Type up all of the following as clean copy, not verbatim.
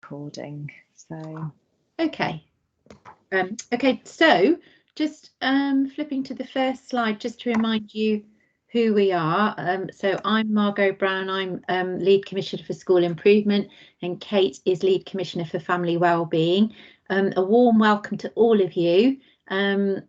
recording. So okay, so just flipping to the first slide, just to remind you who we are. So I'm Margot Brown, I'm Lead Commissioner for School Improvement, and Kate is Lead Commissioner for Family Wellbeing. A warm welcome to all of you. I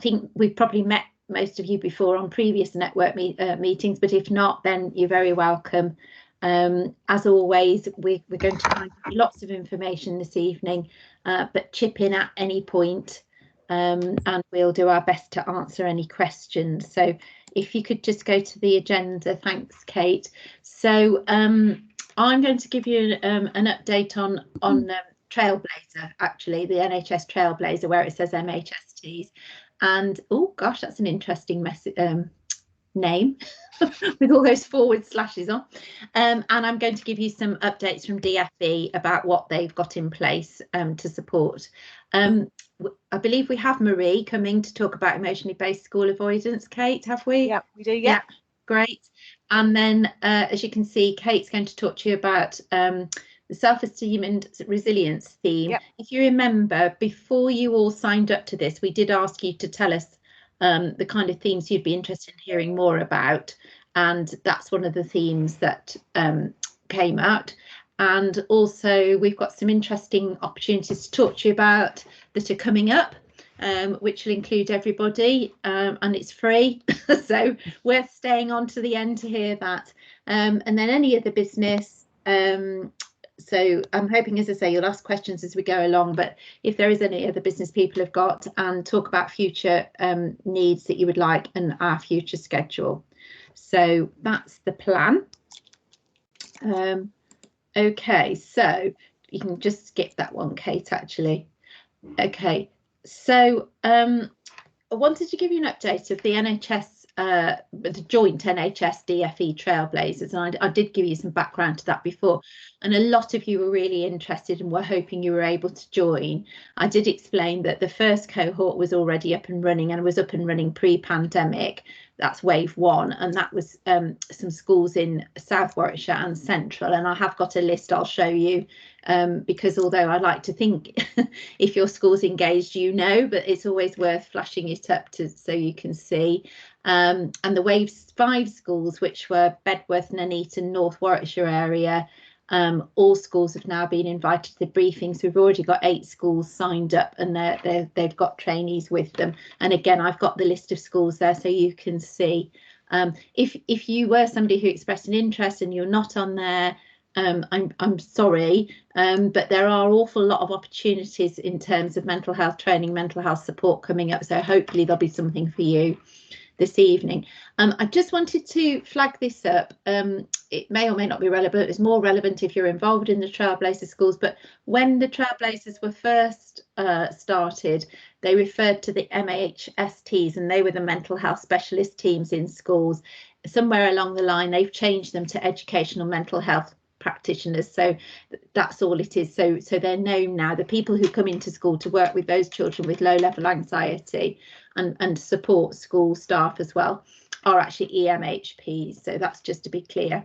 think we've probably met most of you before on previous network meetings, but if not, then you're very welcome. As always, we're going to try and give you lots of information this evening, but chip in at any point, and we'll do our best to answer any questions. So if you could just go to the agenda. Thanks, Kate. So I'm going to give you an update on Trailblazer, actually, the NHS Trailblazer, where it says MHSTs. And oh gosh, that's an interesting name with all those forward slashes on. And I'm going to give you some updates from DFE about what they've got in place to support. I believe we have Marie coming to talk about emotionally based school avoidance. Kate, have we? Yeah, we do. Yeah, great. And then as you can see, Kate's going to talk to you about the self-esteem and resilience theme. Yep. If you remember, before you all signed up to this, we did ask you to tell us the kind of themes you'd be interested in hearing more about, and that's one of the themes that came out. And also we've got some interesting opportunities to talk to you about that are coming up, which will include everybody, and it's free, so worth staying on to the end to hear that. And then any other business. So I'm hoping, as I say, you'll ask questions as we go along, but if there is any other business people have got, and talk about future needs that you would like and our future schedule. So that's the plan. Okay, so you can just skip that one, Kate, actually. Okay, so I wanted to give you an update of the NHS, the joint NHS DFE Trailblazers, and I did give you some background to that before, and a lot of you were really interested and were hoping you were able to join. I did explain that the first cohort was already up and running, and was up and running pre-pandemic. That's wave one, and that was some schools in South Warwickshire and Central, and I have got a list I'll show you, because although I like to think if your school's engaged, you know, but it's always worth flashing it up so you can see. And the wave 5 schools, which were Bedworth, Nuneaton, North Warwickshire area, all schools have now been invited to the briefings. We've already got 8 schools signed up, and they've got trainees with them. And again, I've got the list of schools there so you can see. If you were somebody who expressed an interest and you're not on there, I'm sorry, but there are an awful lot of opportunities in terms of mental health training, mental health support coming up. So hopefully there'll be something for you this evening. I just wanted to flag this up. It may or may not be relevant. It's more relevant if you're involved in the Trailblazer schools, but when the Trailblazers were first started, they referred to the MHSTs, and they were the mental health specialist teams in schools. Somewhere along the line, they've changed them to educational mental health practitioners, so that's all it is. So they're known now. The people who come into school to work with those children with low level anxiety and support school staff as well are actually EMHPs. So that's just to be clear.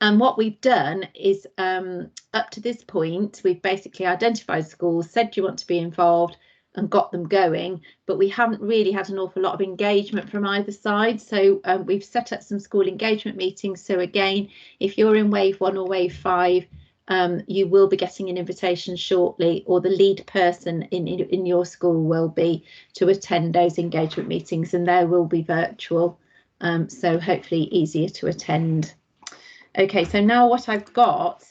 And what we've done is up to this point, we've basically identified schools, said you want to be involved, and got them going, but we haven't really had an awful lot of engagement from either side. So we've set up some school engagement meetings. So again, if you're in wave 1 or wave 5, you will be getting an invitation shortly, or the lead person in your school will be, to attend those engagement meetings, and they will be virtual, so hopefully easier to attend. Okay, so now what I've got,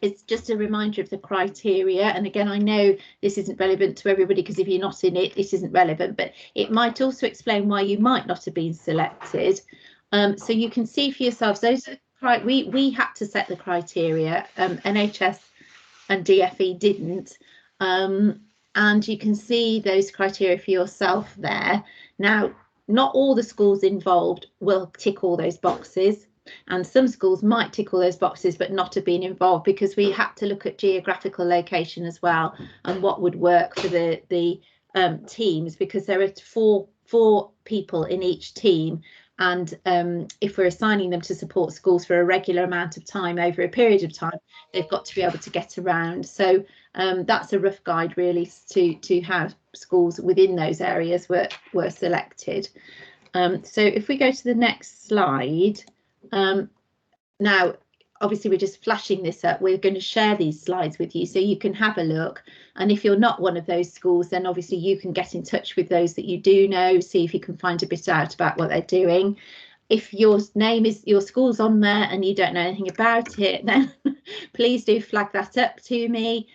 it's just a reminder of the criteria. And again, I know this isn't relevant to everybody, because if you're not in it, it isn't relevant, but it might also explain why you might not have been selected. So you can see for yourselves, those are we had to set the criteria, NHS and DFE didn't. And you can see those criteria for yourself there. Now, not all the schools involved will tick all those boxes, and some schools might tick all those boxes but not have been involved, because we had to look at geographical location as well and what would work for the teams, because there are four people in each team, And if we're assigning them to support schools for a regular amount of time over a period of time, they've got to be able to get around. So that's a rough guide really to how schools within those areas were selected. So if we go to the next slide, now obviously we're just flashing this up. We're going to share these slides with you so you can have a look. And if you're not one of those schools, then obviously you can get in touch with those that you do know, see if you can find a bit out about what they're doing. If your school's on there and you don't know anything about it, then please do flag that up to me.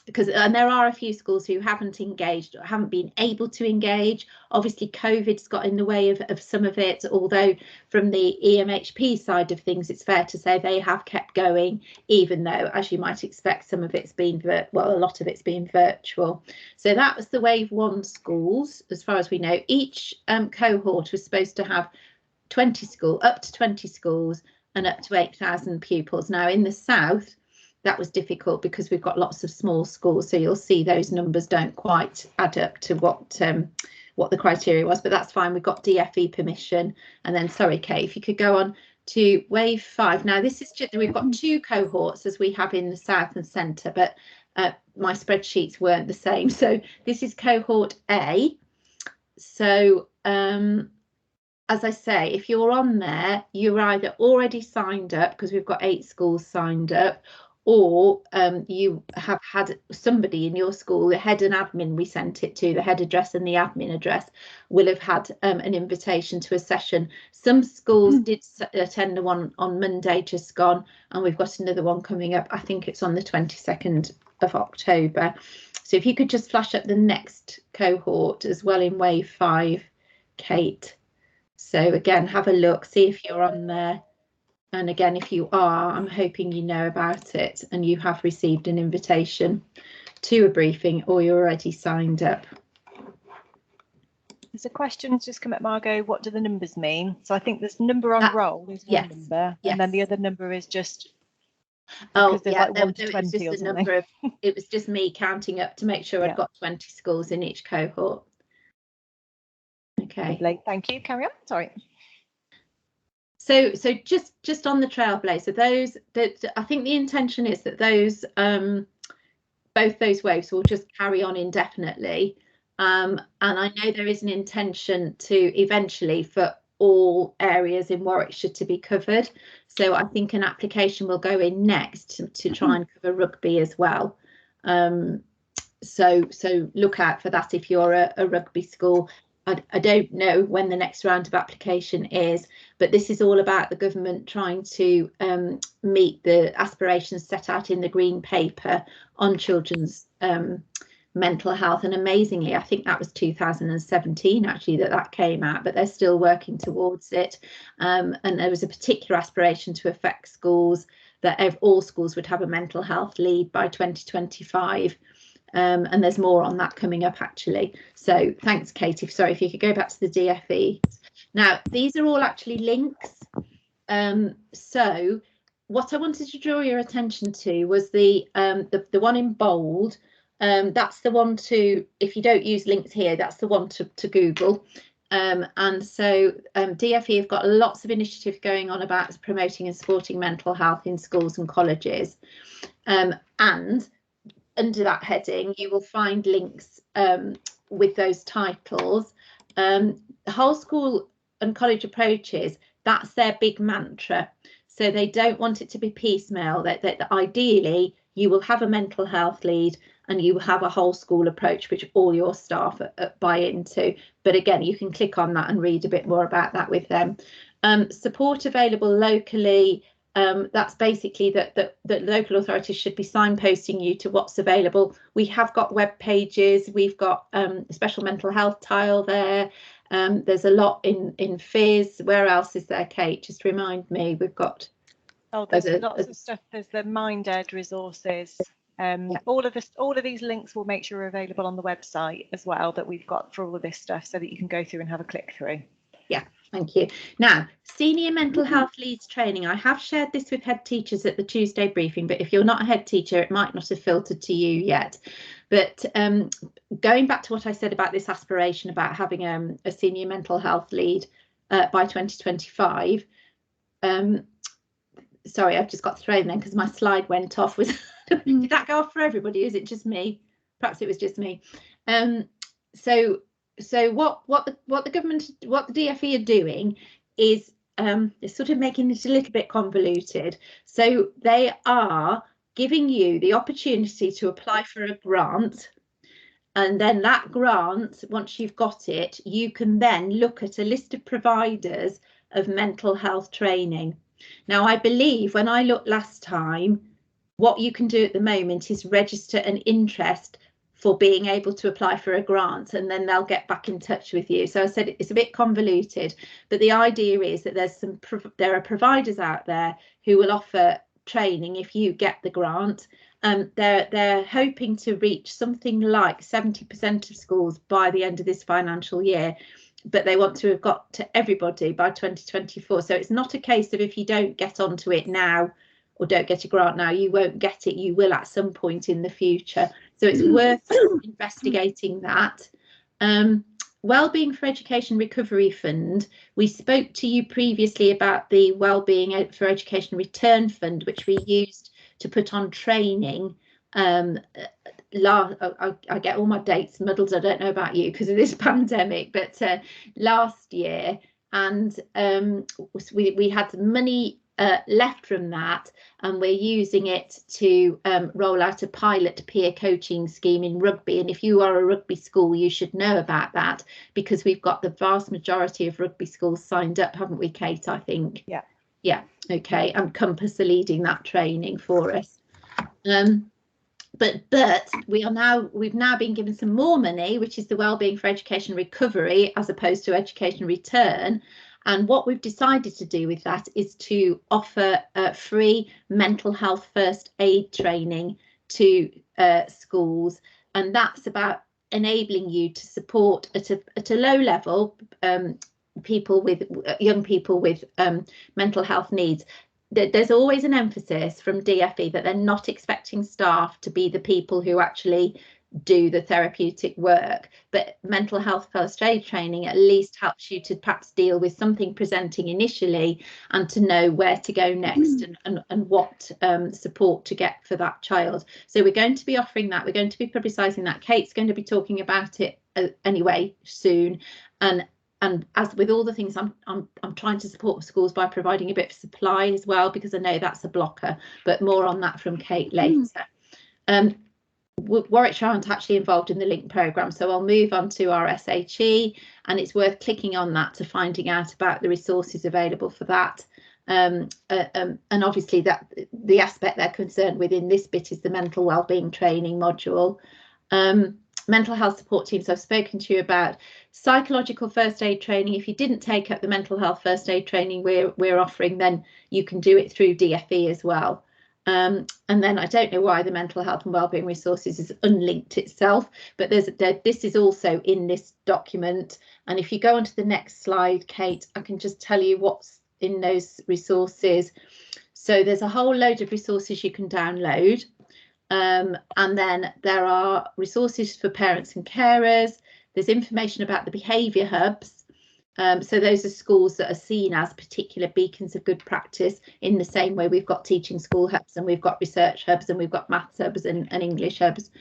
Because there are a few schools who haven't engaged or haven't been able to engage. Obviously COVID's got in the way of some of it, although from the EMHP side of things it's fair to say they have kept going, even though, as you might expect, some of it's been a lot of it's been virtual. So that was the wave 1 schools. As far as we know, each cohort was supposed to have up to 20 schools and up to 8,000 pupils. Now in the south that was difficult because we've got lots of small schools, so you'll see those numbers don't quite add up to what the criteria was, but that's fine. We've got DFE permission. And then, sorry Kate, if you could go on to wave 5. Now this is just, we've got 2 cohorts as we have in the south and centre, but my spreadsheets weren't the same. So this is cohort A. So as I say, if you're on there, you're either already signed up because we've got 8 schools signed up, or you have had somebody in your school, the head and admin we sent it to, the head address and the admin address, will have had an invitation to a session. Some schools did attend the one on Monday just gone, and we've got another one coming up. I think it's on the 22nd of October. So if you could just flash up the next cohort as well in wave 5, Kate. So again, have a look, see if you're on there. And again, if you are, I'm hoping you know about it and you have received an invitation to a briefing or you're already signed up. There's a question just come at Margot, what do the numbers mean? So I think this number on roll is one number, and then the other number is just like 1 to 20 or something. It was just me counting up to make sure I'd got 20 schools in each cohort. Okay. Lovely. Thank you. Carry on. Sorry. So just on the Trailblazer, those that I think the intention is that those both those waves will just carry on indefinitely. And I know there is an intention to eventually for all areas in Warwickshire to be covered. So I think an application will go in next to try and cover rugby as well. So look out for that if you're a rugby school. I don't know when the next round of application is, but this is all about the government trying to meet the aspirations set out in the Green Paper on children's mental health. And amazingly, I think that was 2017 actually that came out, but they're still working towards it. And there was a particular aspiration to affect schools, that all schools would have a mental health lead by 2025. And there's more on that coming up actually. So thanks, Katie. Sorry, if you could go back to the DFE. Now, these are all actually links. So what I wanted to draw your attention to was the one in bold. That's the one to, if you don't use links here, that's the one to Google. And so DFE have got lots of initiatives going on about promoting and supporting mental health in schools and colleges. And under that heading, you will find links with those titles. The whole school and college approaches, that's their big mantra. So they don't want it to be piecemeal, that ideally you will have a mental health lead and you have a whole school approach which all your staff buy into. But again, you can click on that and read a bit more about that with them. Support available locally. That's basically that local authorities should be signposting you to what's available. We have got web pages, we've got a special mental health tile there. There's a lot in FIS. Where else is there, Kate? Just remind me. We've got there's lots of stuff. There's the MindEd resources. All of these links will make sure are available on the website as well, that we've got for all of this stuff, so that you can go through and have a click through. Yeah, thank you. Now, senior mental health leads training. I have shared this with head teachers at the Tuesday briefing, but if you're not a head teacher, it might not have filtered to you yet. But going back to what I said about this aspiration about having a senior mental health lead by 2025. Sorry, I've just got thrown then because my slide went off. Did that go off for everybody? Is it just me? Perhaps it was just me. So what the government, what the DFE are doing is they're sort of making it a little bit convoluted. So they are giving you the opportunity to apply for a grant, and then that grant, once you've got it, you can then look at a list of providers of mental health training. Now, I believe when I looked last time, what you can do at the moment is register an interest for being able to apply for a grant, and then they'll get back in touch with you. So I said it's a bit convoluted, but the idea is that there are providers out there who will offer training if you get the grant. They're hoping to reach something like 70% of schools by the end of this financial year, but they want to have got to everybody by 2024. So it's not a case of if you don't get onto it now or don't get a grant now, you won't get it. You will at some point in the future. So it's worth investigating that. Wellbeing for Education Recovery Fund. We spoke to you previously about the Wellbeing for Education Return Fund, which we used to put on training. I get all my dates muddled. I don't know about you because of this pandemic, but last year, and we had money left from that, and we're using it to roll out a pilot peer coaching scheme in rugby. And if you are a rugby school, you should know about that, because we've got the vast majority of rugby schools signed up, haven't we, Kate? I think. Yeah. Okay. And Compass are leading that training for us. But we've now been given some more money, which is the Wellbeing for Education Recovery as opposed to Education Return. And what we've decided to do with that is to offer free mental health first aid training to schools, and that's about enabling you to support at a low level young people with mental health needs. There's always an emphasis from DFE that they're not expecting staff to be the people who actually do the therapeutic work, but mental health first aid training at least helps you to perhaps deal with something presenting initially and to know where to go next and what support to get for that child. So we're going to be offering that. We're going to be publicising that. Kate's going to be talking about it anyway soon. And as with all the things, I'm trying to support schools by providing a bit of supply as well, because I know that's a blocker, but more on that from Kate later. Warwickshire aren't actually involved in the LINK programme, so I'll move on to our SHE, and it's worth clicking on that to finding out about the resources available for that. And obviously that the aspect they're concerned with in this bit is the mental wellbeing training module. Mental health support teams, I've spoken to you about. Psychological first aid training, if you didn't take up the mental health first aid training we're offering, then you can do it through DFE as well. And then I don't know why the mental health and wellbeing resources is unlinked itself, but this is also in this document. And if you go on to the next slide, Kate, I can just tell you what's in those resources. So there's a whole load of resources you can download. And then there are resources for parents and carers. There's information about the behaviour hubs. So those are schools that are seen as particular beacons of good practice, in the same way we've got teaching school hubs and we've got research hubs and we've got maths hubs and English hubs.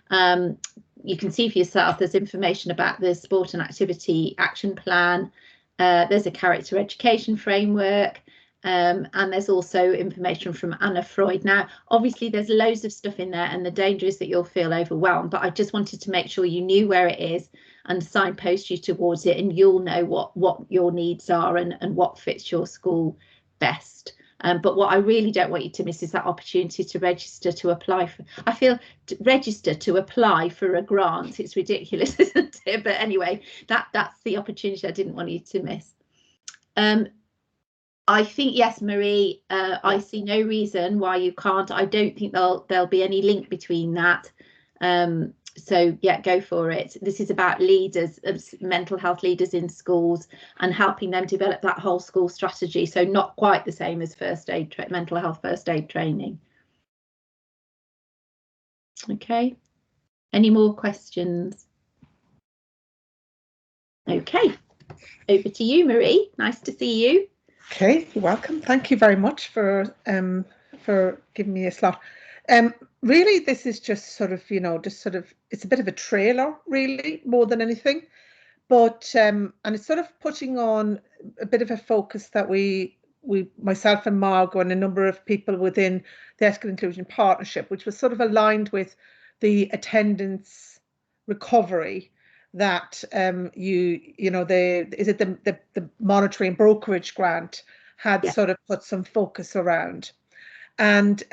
You can see for yourself there's information about the sport and activity action plan. There's a character education framework. And there's also information from Anna Freud. Now, obviously, there's loads of stuff in there, and the danger is that you'll feel overwhelmed. But I just wanted to make sure you knew where it is and signpost you towards it, and you'll know what your needs are and what fits your school best. But what I really don't want you to miss is that opportunity to register to apply for. I feel register to apply for a grant. It's ridiculous, isn't it? But anyway, that's the opportunity I didn't want you to miss. I think, yes, Marie, I see no reason why you can't. I don't think there'll be any link between that. So, yeah, go for it. This is about leaders, mental health leaders in schools, and helping them develop that whole school strategy. So not quite the same as first aid, mental health first aid training. OK, any more questions? OK. Over to you, Marie. Nice to see you. Okay, you're welcome. Thank you very much for giving me a slot. Really, this is just sort of, it's a bit of a trailer, really, more than anything. But and it's sort of putting on a bit of a focus that we myself and Margot and a number of people within the Ethical Inclusion Partnership, which was sort of aligned with the attendance recovery that the monitoring brokerage grant had sort of put some focus around. And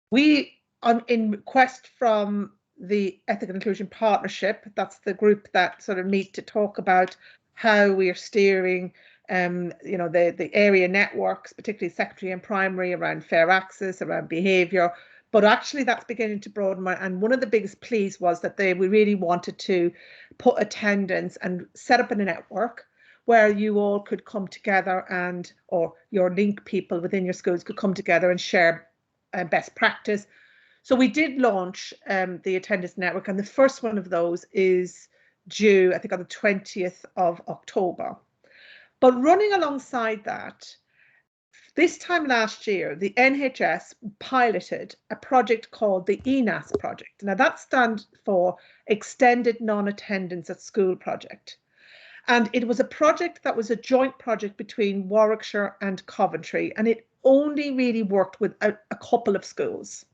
we, in request from the Ethical Inclusion Partnership, that's the group that sort of meet to talk about how we are steering the area networks, particularly secondary and primary, around fair access, around behaviour. But actually that's beginning to broaden, and one of the biggest pleas was that we really wanted to put attendance and set up in a network where you all could come together or your link people within your schools could come together and share best practice. So we did launch the attendance network, and the first one of those is due, I think, on the 20th of October. But running alongside that, this time last year, the NHS piloted a project called the EBAS Project. Now that stands for Extended Non-Attendance at School Project. And it was a project that was a joint project between Warwickshire and Coventry, and it only really worked with a couple of schools.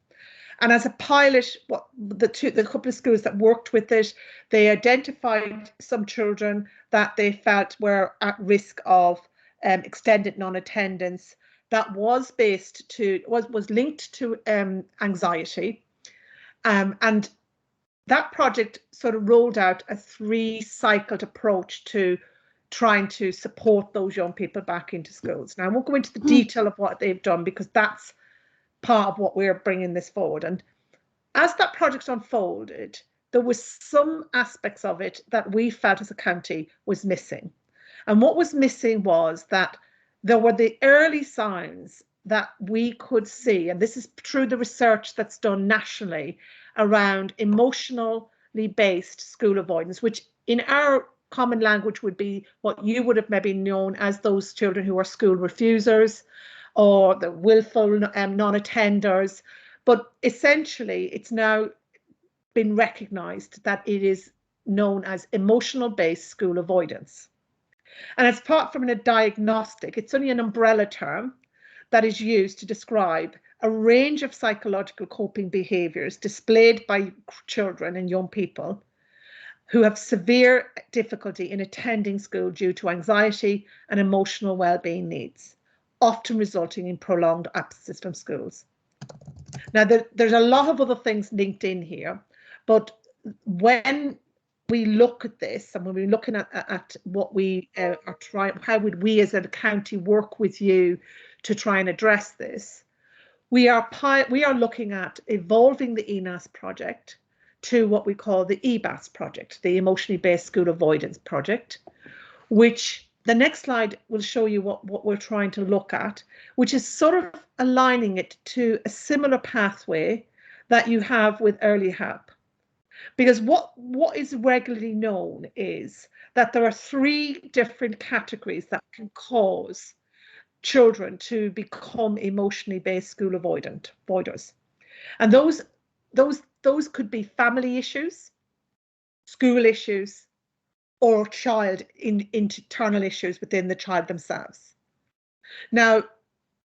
And as a pilot, the couple of schools that worked with it, they identified some children that they felt were at risk of extended non-attendance that was linked to anxiety. And that project sort of rolled out a 3-cycled approach to trying to support those young people back into schools. Now, I won't go into the detail of what they've done because that's part of what we're bringing this forward. And as that project unfolded, there was some aspects of it that we felt as a county was missing. And what was missing was that there were the early signs that we could see, and this is through the research that's done nationally around emotionally based school avoidance, which in our common language would be what you would have maybe known as those children who are school refusers or the willful non-attenders. But essentially, it's now been recognised that it is known as emotional-based school avoidance. And it's apart from a diagnostic, it's only an umbrella term that is used to describe a range of psychological coping behaviours displayed by children and young people who have severe difficulty in attending school due to anxiety and emotional well-being needs, often resulting in prolonged absences from schools. Now, there's a lot of other things linked in here, but when we look at this and when we're looking at what we are trying, how would we as a county work with you to try and address this? We are looking at evolving the EBAS project to what we call the EBAS project, the Emotionally Based School Avoidance Project, which the next slide will show you what we're trying to look at, which is sort of aligning it to a similar pathway that you have with early help. Because what is regularly known is that there are 3 different categories that can cause children to become emotionally based school avoiders. And those could be family issues, school issues, or child internal issues within the child themselves. Now,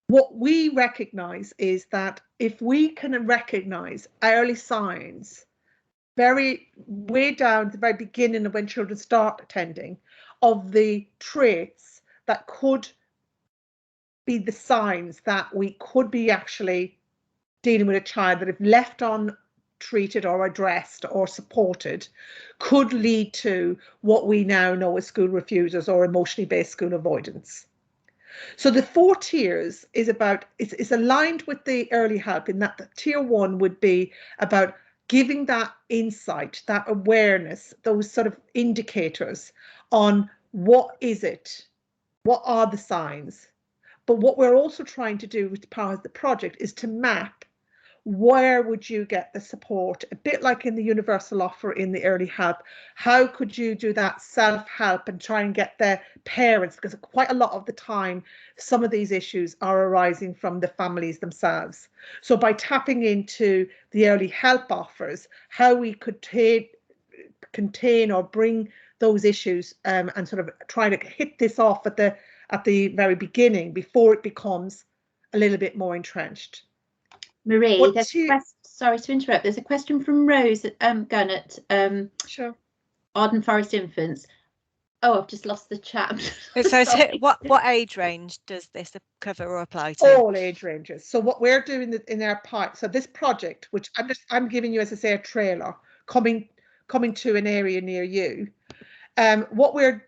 what we recognise is that if we can recognise early signs way down at the very beginning of when children start attending of the traits that could be the signs that we could be actually dealing with a child that if left untreated or addressed or supported could lead to what we now know as school refusers or emotionally based school avoidance. So the 4 tiers is aligned with the early help in that the tier 1 would be about giving that insight, that awareness, those sort of indicators on what is it, what are the signs. But what we're also trying to do with part of the project is to map where would you get the support? A bit like in the universal offer in the early help. How could you do that self-help and try and get the parents, because quite a lot of the time some of these issues are arising from the families themselves. So by tapping into the early help offers, how we could contain or bring those issues and sort of try to hit this off at the very beginning before it becomes a little bit more entrenched. Marie, sorry to interrupt. There's a question from Rose Gunnett. Sure. Arden Forest Infants. Oh, I've just lost the chat. It says what age range does this cover or apply to? All age ranges. So what we're doing in our part, so this project, which I'm giving you, as I say, a trailer coming to an area near you. What we're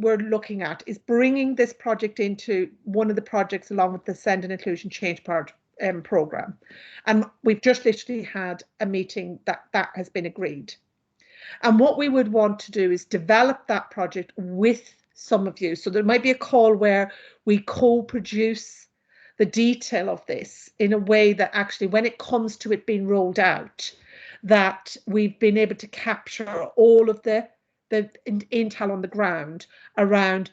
looking at is bringing this project into one of the projects along with the Send and Inclusion Change program, and we've just literally had a meeting that has been agreed. And what we would want to do is develop that project with some of you. So there might be a call where we co-produce the detail of this in a way that actually, when it comes to it being rolled out, that we've been able to capture all of the intel on the ground around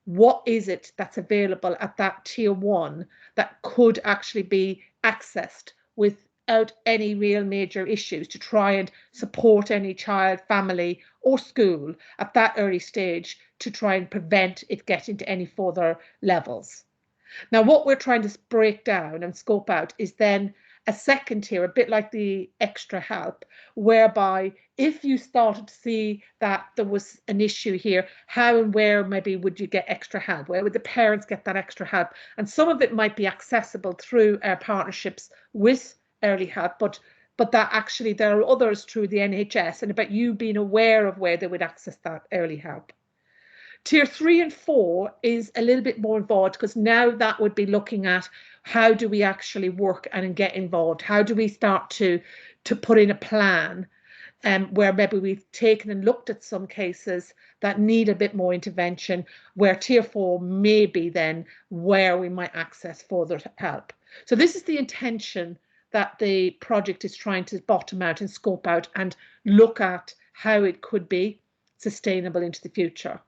what is it that's available at that tier 1 that could actually be accessed without any real major issues to try and support any child, family or school at that early stage to try and prevent it getting to any further levels. Now, what we're trying to break down and scope out is then a second tier, a bit like the extra help, whereby if you started to see that there was an issue here, how and where maybe would you get extra help? Where would the parents get that extra help? And some of it might be accessible through our partnerships with early help, but that actually there are others through the NHS, and about you being aware of where they would access that early help. Tier 3 and 4 is a little bit more involved, because now that would be looking at how do we actually work and get involved? How do we start to put in a plan where maybe we've taken and looked at some cases that need a bit more intervention, where tier 4 may be then where we might access further help. So this is the intention that the project is trying to bottom out and scope out and look at how it could be sustainable into the future.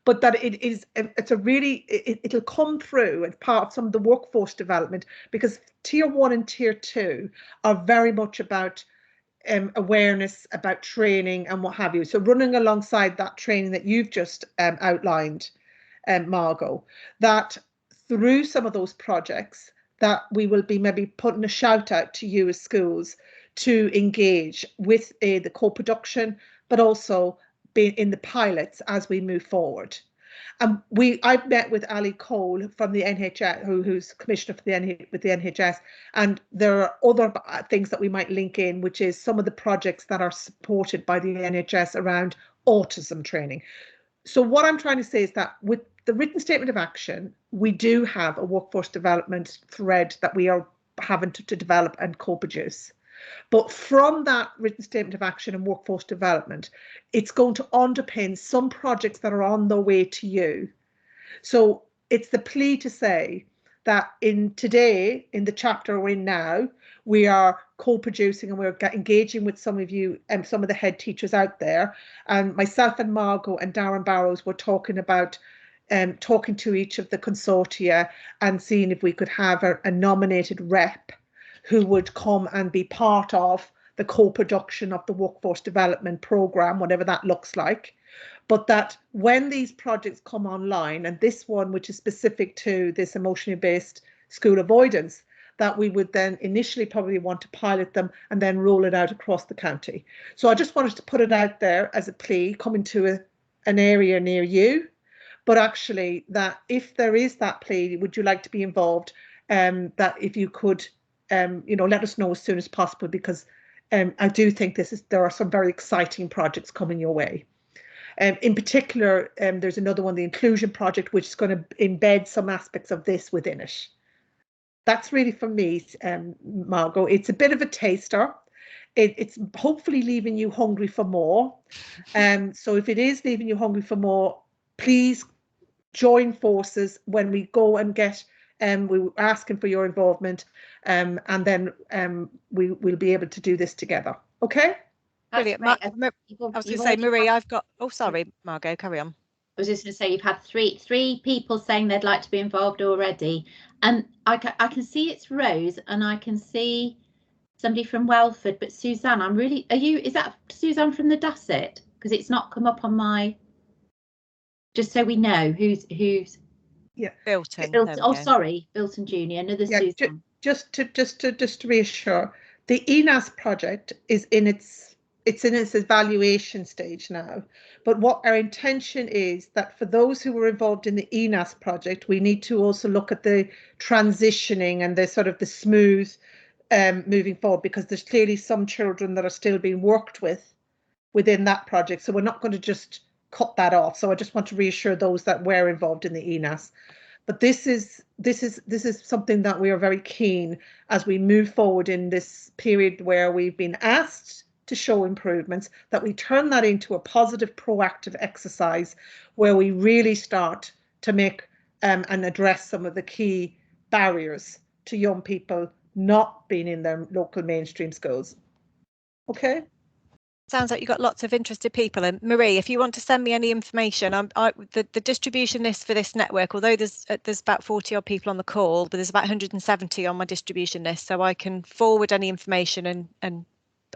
But that it'll come through as part of some of the workforce development, because tier 1 and tier 2 are very much about awareness, about training and what have you. So running alongside that training that you've just outlined, Margot, that through some of those projects that we will be maybe putting a shout out to you as schools to engage with the co-production, but also be in the pilots as we move forward. And I've met with Ali Cole from the NHS, who's commissioner for with the NHS, and there are other things that we might link in, which is some of the projects that are supported by the NHS around autism training. So what I'm trying to say is that with the written statement of action, we do have a workforce development thread that we are having to develop and co-produce. But from that written statement of action and workforce development, it's going to underpin some projects that are on their way to you. So it's the plea to say that in the chapter we're in now, we are co-producing and we're engaging with some of you and some of the head teachers out there. And myself and Margot and Darren Barrows were talking about talking to each of the consortia and seeing if we could have a nominated rep who would come and be part of the co-production of the workforce development programme, whatever that looks like. But that when these projects come online, and this one, which is specific to this emotionally based school avoidance, that we would then initially probably want to pilot them and then roll it out across the county. So I just wanted to put it out there as a plea, coming to an area near you, but actually that if there is that plea, would you like to be involved, that if you could let us know as soon as possible, because I do think there are some very exciting projects coming your way. In particular, there's another one, the Inclusion Project, which is going to embed some aspects of this within it. That's really for me, Margot. It's a bit of a taster. It's hopefully leaving you hungry for more. So if it is leaving you hungry for more, please join forces when we go and get we're asking for your involvement, and then we'll be able to do this together. Okay? Brilliant. I was going to say, Marie, I've got, oh, sorry, Margot, carry on. I was just going to say, you've had three people saying they'd like to be involved already, and I can see it's Rose, and I can see somebody from Welford, but Suzanne, is that Suzanne from the Dusset? Because it's not come up on my, just so we know who's yeah, Bilton. Oh, sorry, Bilton Junior, another Suzanne. Just to reassure, the ENAS project is in its evaluation stage now, but what our intention is that for those who were involved in the ENAS project, we need to also look at the transitioning and the sort of the smooth moving forward, because there's clearly some children that are still being worked with within that project, so we're not going to just cut that off. So I just want to reassure those that were involved in the ENAS. But this is something that we are very keen as we move forward in this period where we've been asked to show improvements, that we turn that into a positive, proactive exercise where we really start to make and address some of the key barriers to young people not being in their local mainstream schools. Okay? Sounds like you've got lots of interested people. And Marie, if you want to send me any information, the distribution list for this network, although there's about 40 odd people on the call, but there's about 170 on my distribution list, so I can forward any information, and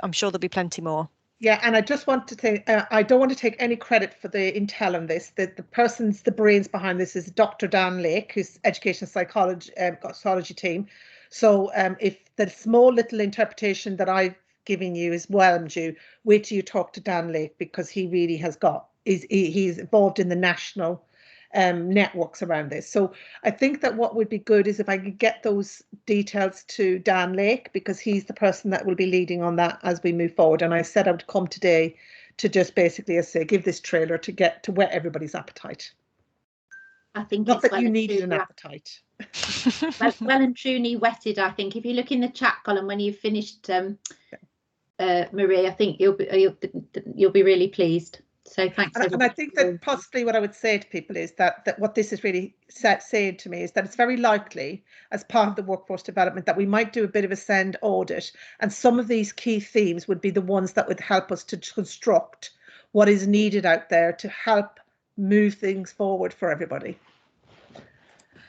I'm sure there'll be plenty more. Yeah, and I just want to say, I don't want to take any credit for the intel on this. The brains behind this is Dr. Dan Lake, who's education psychology team. So if the small little interpretation that I've given you is whelmed you, wait till you talk to Dan Lake, because he really he's involved in the national networks around this. So I think that what would be good is if I could get those details to Dan Lake, because he's the person that will be leading on that as we move forward. And I said I would come today to just basically, as I say, give this trailer to get to whet everybody's appetite. I think not that you needed an appetite. well and truly whetted. I think if you look in the chat column when you've finished, Marie, I think you'll be really pleased. So thanks. And I think that possibly what I would say to people is that what this is really saying to me is that it's very likely, as part of the workforce development, that we might do a bit of a SEND audit, and some of these key themes would be the ones that would help us to construct what is needed out there to help move things forward for everybody.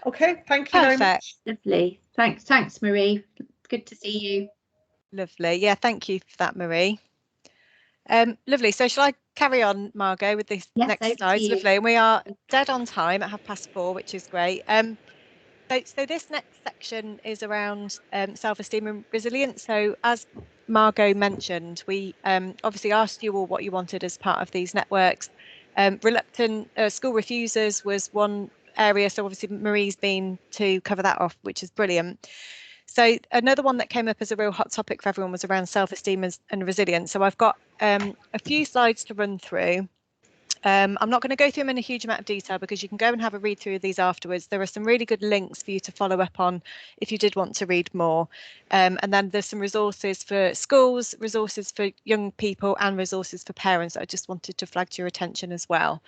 Okay, thank you very much. Lovely. Thanks, Marie. Good to see you. Lovely. Yeah, thank you for that, Marie. Lovely. So shall I carry on, Margot, with this next slide? Lovely. And we are dead on time at 4:30, which is great. So this next section is around self-esteem and resilience. So as Margot mentioned, we obviously asked you all what you wanted as part of these networks. Reluctant school refusers was one area. So obviously Marie's been to cover that off, which is brilliant. So another one that came up as a real hot topic for everyone was around self-esteem and resilience. So I've got a few slides to run through. I'm not going to go through them in a huge amount of detail because you can go and have a read through of these afterwards. There are some really good links for you to follow up on if you did want to read more. And then there's some resources for schools, resources for young people, and resources for parents that I just wanted to flag to your attention as well.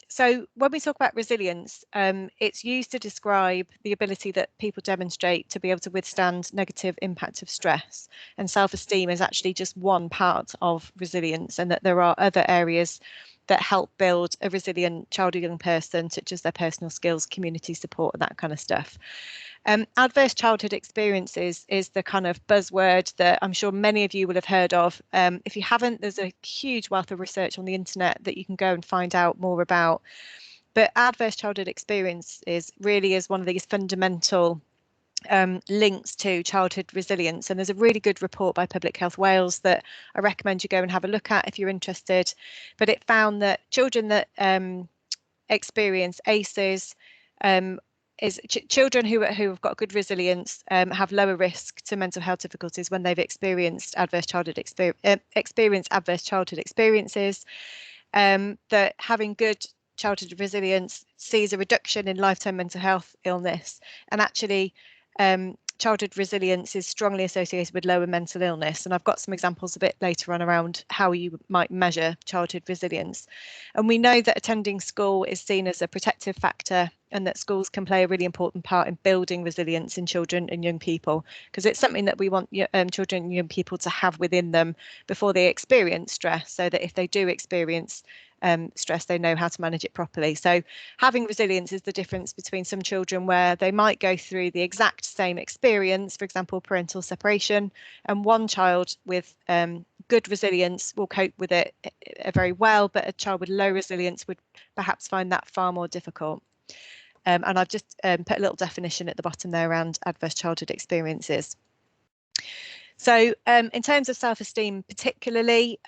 So when we talk about resilience, it's used to describe the ability that people demonstrate to be able to withstand negative impact of stress. And self-esteem is actually just one part of resilience, and that there are other areas that help build a resilient child or young person, such as their personal skills, community support, and that kind of stuff. Adverse childhood experiences is the kind of buzzword that I'm sure many of you will have heard of. If you haven't, there's a huge wealth of research on the internet that you can go and find out more about. But adverse childhood experiences really is one of these fundamental links to childhood resilience. And there's a really good report by Public Health Wales that I recommend you go and have a look at if you're interested. But it found that children that experience ACEs, children who have got good resilience have lower risk to mental health difficulties when they've experienced adverse childhood experiences. That having good childhood resilience sees a reduction in lifetime mental health illness, and actually childhood resilience is strongly associated with lower mental illness, and I've got some examples a bit later on around how you might measure childhood resilience. And we know that attending school is seen as a protective factor, and that schools can play a really important part in building resilience in children and young people, because it's something that we want children and young people to have within them before they experience stress, so that if they do experience stress, they know how to manage it properly. So having resilience is the difference between some children where they might go through the exact same experience, for example, parental separation, and one child with good resilience will cope with it very well, but a child with low resilience would perhaps find that far more difficult. And I've just put a little definition at the bottom there around adverse childhood experiences. So in terms of self-esteem particularly,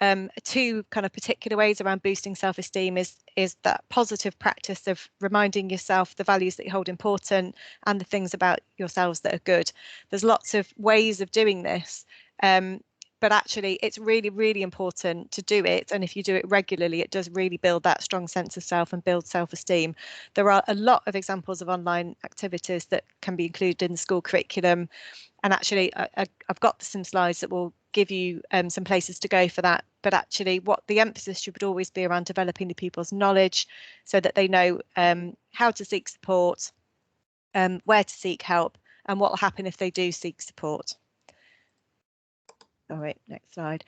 two kind of particular ways around boosting self-esteem is that positive practice of reminding yourself the values that you hold important and the things about yourselves that are good. There's lots of ways of doing this, but actually it's really, really important to do it. And if you do it regularly, it does really build that strong sense of self and build self-esteem. There are a lot of examples of online activities that can be included in the school curriculum. And actually, I've got some slides that will give you some places to go for that. But actually, what the emphasis should always be around developing the pupils' knowledge so that they know how to seek support, where to seek help, and what will happen if they do seek support. All right, next slide.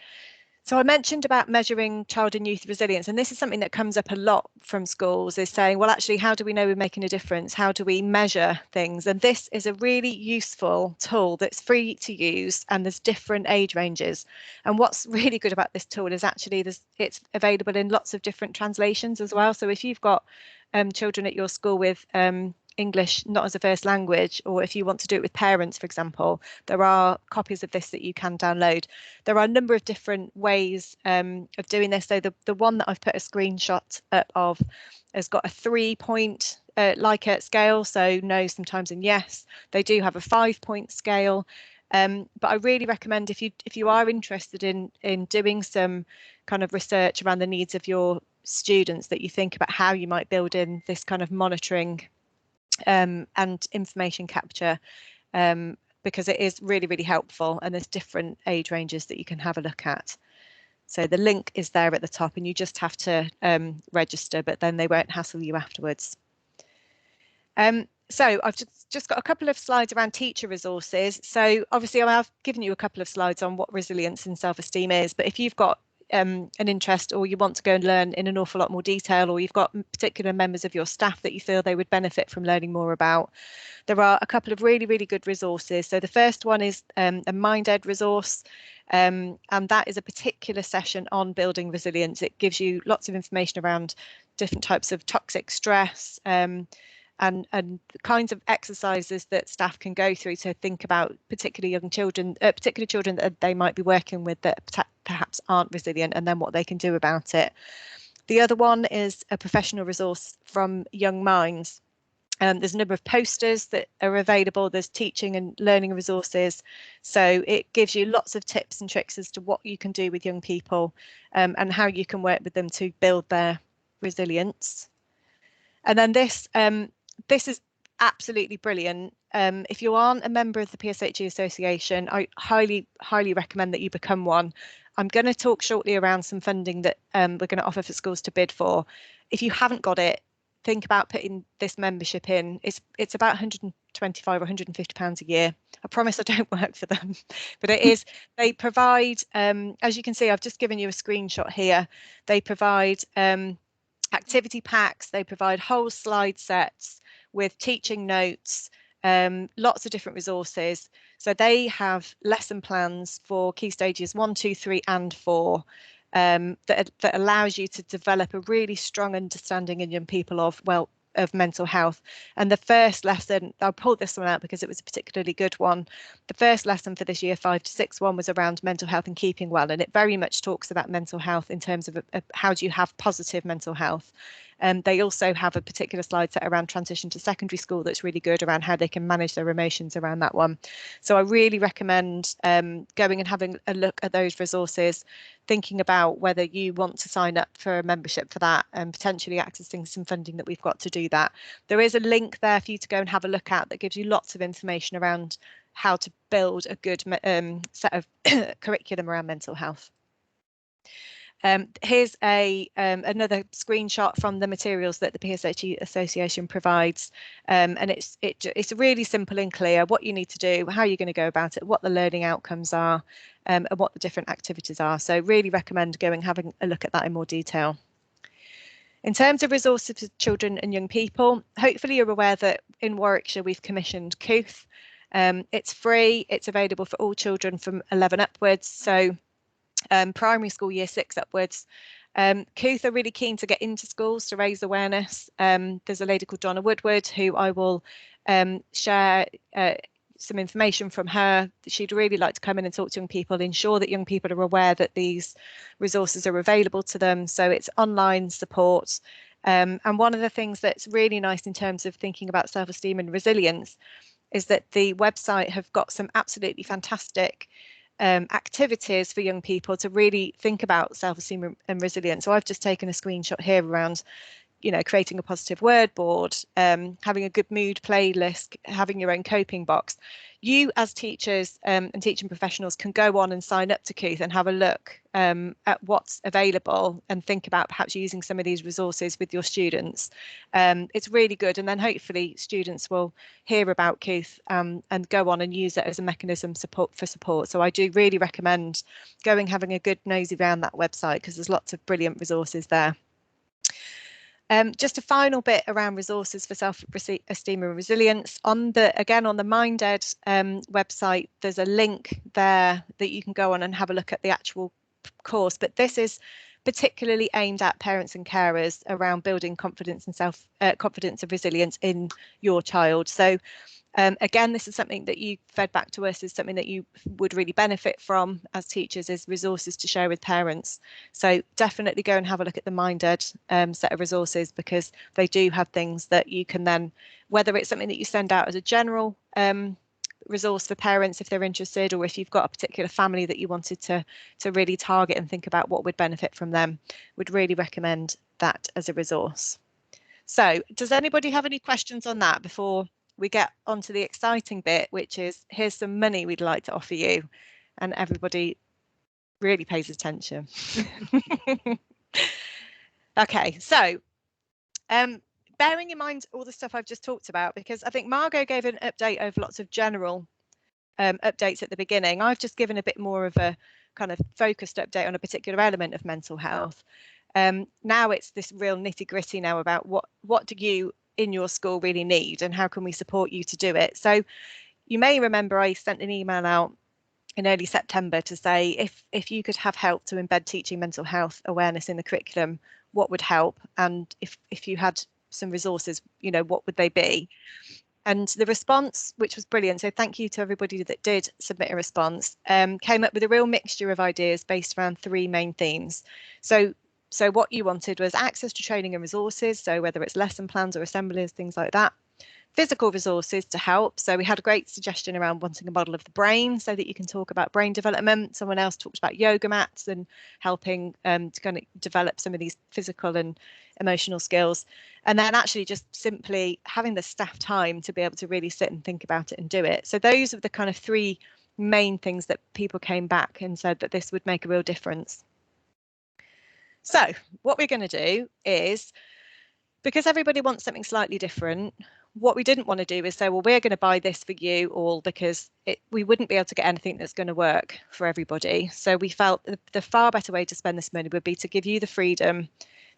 So I mentioned about measuring child and youth resilience, and this is something that comes up a lot from schools, is saying, well, actually, how do we know we're making a difference? How do we measure things? And this is a really useful tool that's free to use, and there's different age ranges. And what's really good about this tool is actually it's available in lots of different translations as well. So if you've got children at your school with English not as a first language, or if you want to do it with parents, for example, there are copies of this that you can download. There are a number of different ways of doing this. So the one that I've put a screenshot up of has got a 3-point Likert scale, so no, sometimes, and yes. They do have a 5-point scale, but I really recommend if you are interested in doing some kind of research around the needs of your students, that you think about how you might build in this kind of monitoring and information capture, because it is really, really helpful, and there's different age ranges that you can have a look at. So the link is there at the top, and you just have to register, but then they won't hassle you afterwards. So I've just got a couple of slides around teacher resources. So obviously I've given you a couple of slides on what resilience and self-esteem is, but if you've got an interest, or you want to go and learn in an awful lot more detail, or you've got particular members of your staff that you feel they would benefit from learning more about, there are a couple of really, really good resources. So the first one is a MindEd resource, and that is a particular session on building resilience. It gives you lots of information around different types of toxic stress, and the kinds of exercises that staff can go through to think about particularly young children, particular children that they might be working with that perhaps aren't resilient, and then what they can do about it. The other one is a professional resource from Young Minds. There's a number of posters that are available. There's teaching and learning resources. So it gives you lots of tips and tricks as to what you can do with young people, and how you can work with them to build their resilience. And then this is absolutely brilliant. If you aren't a member of the PSHE Association, I highly recommend that you become one. I'm going to talk shortly around some funding that we're going to offer for schools to bid for. If you haven't got it, think about putting this membership in. It's about 125 or 150 pounds a year. I promise I don't work for them, but it is. They provide, as you can see, I've just given you a screenshot here. They provide activity packs. They provide whole slide sets with teaching notes, lots of different resources. So they have lesson plans for key stages 1, 2, 3 and 4, that allows you to develop a really strong understanding in young people of mental health. And the first lesson, I pulled this one out because it was a particularly good one. The first lesson for this year 5 to 6 one was around mental health and keeping well, and it very much talks about mental health in terms of how do you have positive mental health. They also have a particular slide set around transition to secondary school that's really good around how they can manage their emotions around that one. So I really recommend going and having a look at those resources, thinking about whether you want to sign up for a membership for that, and potentially accessing some funding that we've got to do that. There is a link there for you to go and have a look at that gives you lots of information around how to build a good set of curriculum around mental health. Here's another screenshot from the materials that the PSHE Association provides, and it's really simple and clear what you need to do, how you're going to go about it, what the learning outcomes are, and what the different activities are. So really recommend going and having a look at that in more detail. In terms of resources for children and young people, hopefully you're aware that in Warwickshire we've commissioned Couth. It's free, it's available for all children from 11 upwards, so primary school year 6 upwards. Couth are really keen to get into schools to raise awareness. There's a lady called Donna Woodward who I will share some information from her. She'd really like to come in and talk to young people, ensure that young people are aware that these resources are available to them. So it's online support. And one of the things that's really nice in terms of thinking about self-esteem and resilience is that the website have got some absolutely fantastic activities for young people to really think about self-esteem and resilience. So I've just taken a screenshot here around, you know, creating a positive word board, having a good mood playlist, having your own coping box. You as teachers and teaching professionals can go on and sign up to Couth and have a look at what's available and think about perhaps using some of these resources with your students. It's really good, and then hopefully students will hear about Couth and go on and use it as a mechanism for support. So I do really recommend going having a good nosy around that website because there's lots of brilliant resources there. Just a final bit around resources for self-esteem and resilience. Again, on the MindEd website, there's a link there that you can go on and have a look at the actual course. But this is particularly aimed at parents and carers around building confidence and confidence and resilience in your child. So again, this is something that you fed back to us, is something that you would really benefit from as teachers, is resources to share with parents. So definitely go and have a look at the MindEd set of resources, because they do have things that you can then, whether it's something that you send out as a general resource for parents if they're interested, or if you've got a particular family that you wanted to really target and think about what would benefit from them, would really recommend that as a resource. So does anybody have any questions on that before we get onto the exciting bit, which is here's some money we'd like to offer you, and everybody really pays attention. Okay, so bearing in mind all the stuff I've just talked about, because I think Margot gave an update over lots of general updates at the beginning, I've just given a bit more of a kind of focused update on a particular element of mental health. Now it's this real nitty-gritty now about what do you in your school really need, and how can we support you to do it. So you may remember I sent an email out in early September to say if you could have help to embed teaching mental health awareness in the curriculum, what would help, and if you had some resources, you know, what would they be? And the response, which was brilliant, so thank you to everybody that did submit a response, came up with a real mixture of ideas based around 3 main themes. So what you wanted was access to training and resources, so whether it's lesson plans or assemblies, things like that. Physical resources to help, so we had a great suggestion around wanting a model of the brain so that you can talk about brain development. Someone else talked about yoga mats and helping to kind of develop some of these physical and emotional skills. And then actually just simply having the staff time to be able to really sit and think about it and do it. So those are the kind of 3 main things that people came back and said that this would make a real difference. So what we're going to do is, because everybody wants something slightly different, what we didn't want to do is say, well, we're going to buy this for you all, because we wouldn't be able to get anything that's going to work for everybody. So we felt the far better way to spend this money would be to give you the freedom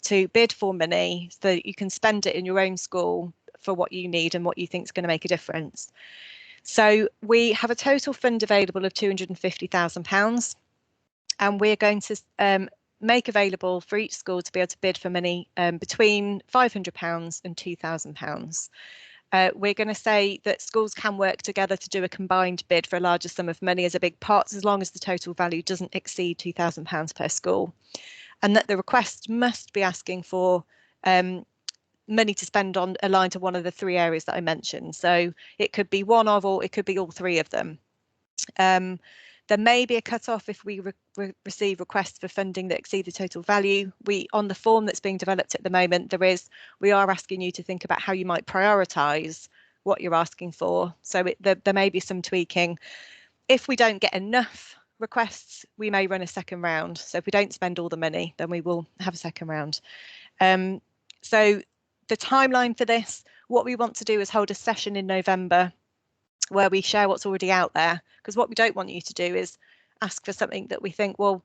to bid for money so that you can spend it in your own school for what you need and what you think is going to make a difference. So we have a total fund available of £250,000, and we're going to make available for each school to be able to bid for money between £500 and £2,000. We're going to say that schools can work together to do a combined bid for a larger sum of money as a big pot, as long as the total value doesn't exceed £2,000 per school, and that the request must be asking for money to spend on aligned to one of the 3 areas that I mentioned. So it could be one of, or it could be all 3 of them. There may be a cut-off if we receive requests for funding that exceed the total value. On the form that's being developed at the moment, we are asking you to think about how you might prioritise what you're asking for. So there may be some tweaking. If we don't get enough requests, we may run a second round. So if we don't spend all the money, then we will have a second round. So the timeline for this, what we want to do is hold a session in November where we share what's already out there, because what we don't want you to do is ask for something that we think, well,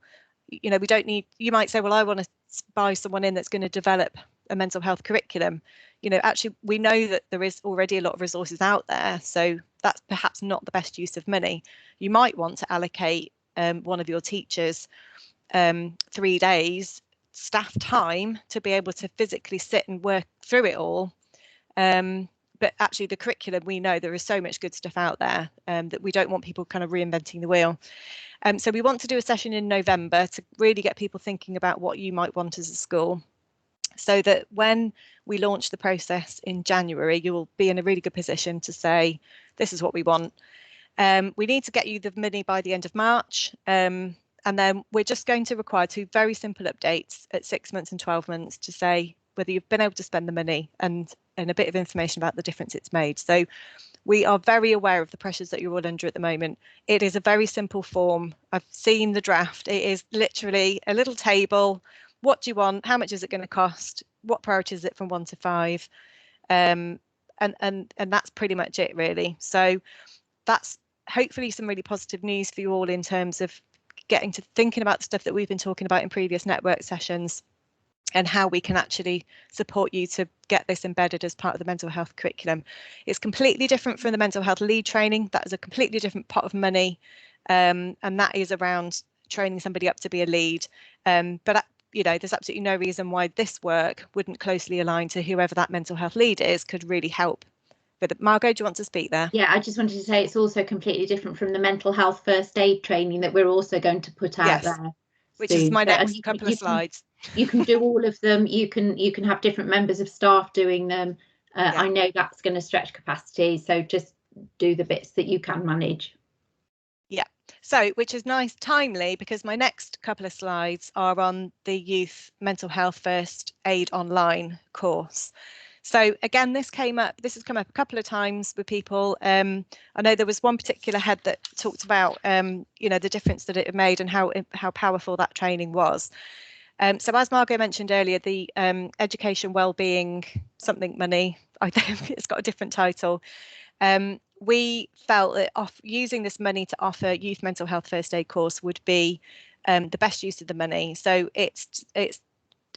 you know, we don't need. You might say, well, I want to buy someone in that's going to develop a mental health curriculum. You know, actually, we know that there is already a lot of resources out there, so that's perhaps not the best use of money. You might want to allocate one of your teachers 3 days staff time to be able to physically sit and work through it all. But actually the curriculum, we know there is so much good stuff out there that we don't want people kind of reinventing the wheel. So we want to do a session in November to really get people thinking about what you might want as a school, so that when we launch the process in January, you will be in a really good position to say, this is what we want. We need to get you the money by the end of March. And then we're just going to require 2 very simple updates at 6 months and 12 months to say whether you've been able to spend the money and a bit of information about the difference it's made. So we are very aware of the pressures that you're all under at the moment. It is a very simple form. I've seen the draft. It is literally a little table. What do you want? How much is it going to cost? What priority is it from 1 to 5? And that's pretty much it, really. So that's hopefully some really positive news for you all in terms of getting to thinking about the stuff that we've been talking about in previous network sessions, and how we can actually support you to get this embedded as part of the mental health curriculum. It's completely different from the mental health lead training. That is a completely different pot of money, and that is around training somebody up to be a lead. But you know, there's absolutely no reason why this work wouldn't closely align to whoever that mental health lead is, could really help. But Margot, do you want to speak there? Yeah, I just wanted to say it's also completely different from the mental health first aid training that we're also going to put out there. Which is my next So, couple of slides. You can do all of them. You can have different members of staff doing them. I know that's going to stretch capacity, so just do the bits that you can manage. Yeah. So, which is nice, timely, because my next couple of slides are on the Youth Mental Health First Aid Online course. So again, this has come up a couple of times with people. I know there was one particular head that talked about, you know, the difference that it had made and how powerful that training was. So as Margot mentioned earlier, the education wellbeing something money, I think it's got a different title. We felt that using this money to offer youth mental health first aid course would be the best use of the money. So it's